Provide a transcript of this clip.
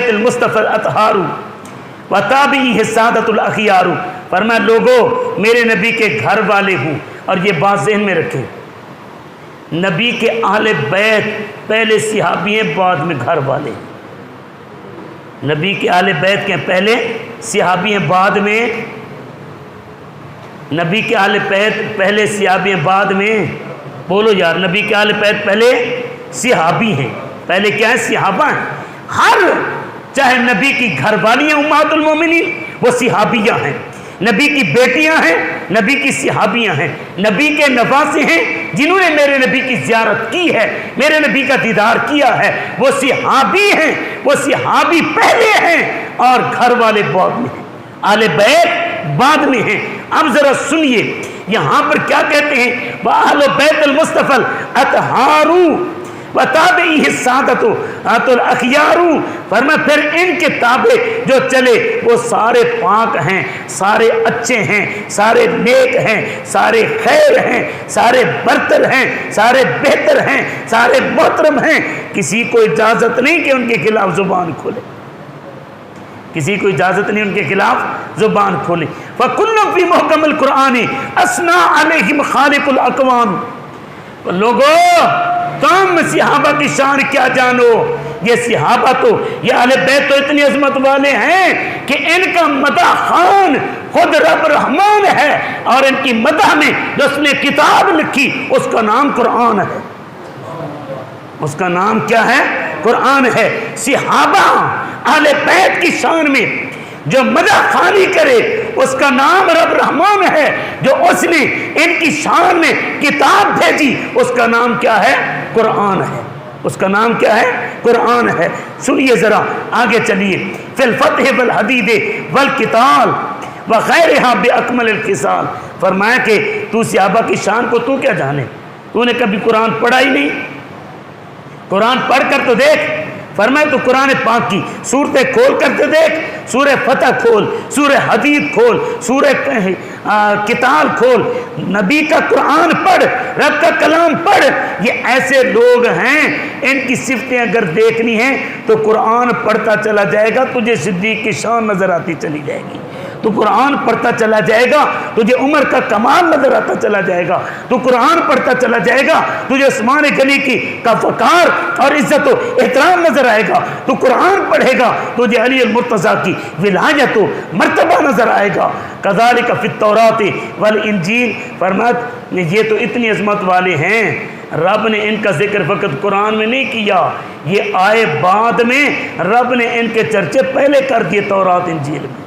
بیت المصطفی الاطہار و تابعیہ السادۃ الاخیار، فرمایا لوگوں میرے نبی کے گھر والے ہوں، اور یہ بات ذہن میں رکھیں، نبی کے اہل بیت پہلے صحابی ہیں بعد میں گھر والے، نبی کے اہل بیت کے پہلے صحابی ہیں بعد میں، نبی کے اہل بیت پہلے صحابی ہیں بعد میں، بولو یار، نبی کے اہل بیت پہلے صحابی ہیں، پہلے کیا ہے؟ صحابہ ہیں۔ ہر چاہے نبی کی گھر والی ہیں امہات المومنین، وہ صحابیہ ہیں، نبی کی بیٹیاں ہیں، نبی کی صحابیاں ہیں، نبی کے نواسے ہیں جنہوں نے میرے نبی کی زیارت کی ہے، میرے نبی کا دیدار کیا ہے، وہ صحابی ہیں، وہ صحابی پہلے ہیں اور گھر والے بعد میں ہیں، اہل بیت بعد میں ہیں۔ اب ذرا سنیے یہاں پر کیا کہتے ہیں، وَأَهْلُ بَيْتِ الْمُصْطَفَى الْأَطْهَارُ وَتَابِعِهِ السَّادَةُ الْأَخْيَارُ، فرمایا پھر ان کے تابع جو چلے وہ سارے پاک ہیں، سارے اچھے ہیں، سارے نیک ہیں، سارے خیر ہیں، سارے برتر ہیں، سارے بہتر ہیں، سارے محترم ہیں، کسی کو اجازت نہیں کہ ان کے خلاف زبان کھولے، کسی کو اجازت نہیں ان کے خلاف زبان کھولے۔ فَكُلٌّ فِي مُحْكَمِ الْقُرْآنِ أَثْنَىٰ عَلَيْهِمْ خَالِقُ الْأَكْوَانِ، لوگوں تم صحابہ کی شان کیا جانو، یہ صحابہ تو، یہ اہل بیت تو اتنی عظمت والے ہیں کہ ان کا مدح خوان خود رب رحمان ہے، اور ان کی مدح میں جو اس نے کتاب لکھی اس کا نام قرآن ہے، اس کا نام کیا ہے؟ قرآن ہے۔ صحابہ اہل بیت کی شان میں جو مدح خوانی کرے اس کا نام رب رحمان ہے، جو اس نے ان کی شان میں کتاب بھیجی اس کا نام کیا ہے؟ قرآن ہے، اس کا نام کیا ہے؟ قرآن ہے۔ سنیے ذرا آگے چلیے، فی الفتح والحدید والقتال وغیرہا باکمل الخصال، فرمایا کہ تو صحابہ کی شان کو تو کیا جانے، تو نے کبھی قرآن پڑھا ہی نہیں، قرآن پڑھ کر تو دیکھ، فرمائے تو قرآن پاک کی سورتیں کھول کر کے دیکھ، سورہ فتح کھول، سورہ حدید کھول، سورہ قتال کھول، نبی کا قرآن پڑھ، رب کا کلام پڑھ۔ یہ ایسے لوگ ہیں، ان کی صفتیں اگر دیکھنی ہیں تو قرآن پڑھتا چلا جائے گا، تجھے صدیق کی شان نظر آتی چلی جائے گی، تو قرآن پڑھتا چلا جائے گا تجھے عمر کا کمال نظر آتا چلا جائے گا، تو قرآن پڑھتا چلا جائے گا تجھے عثمان غنی کی کا وقار اور عزت و احترام نظر آئے گا، تو قرآن پڑھے گا تجھے علی المرتضیٰ کی ولایت و مرتبہ نظر آئے گا۔ کذالک فی التوراۃ والانجیل، فرمایا یہ تو اتنی عظمت والے ہیں، رب نے ان کا ذکر فقط قرآن میں نہیں کیا، یہ آئے بعد میں، رب نے ان کے چرچے پہلے کر دیے تورات انجیل میں۔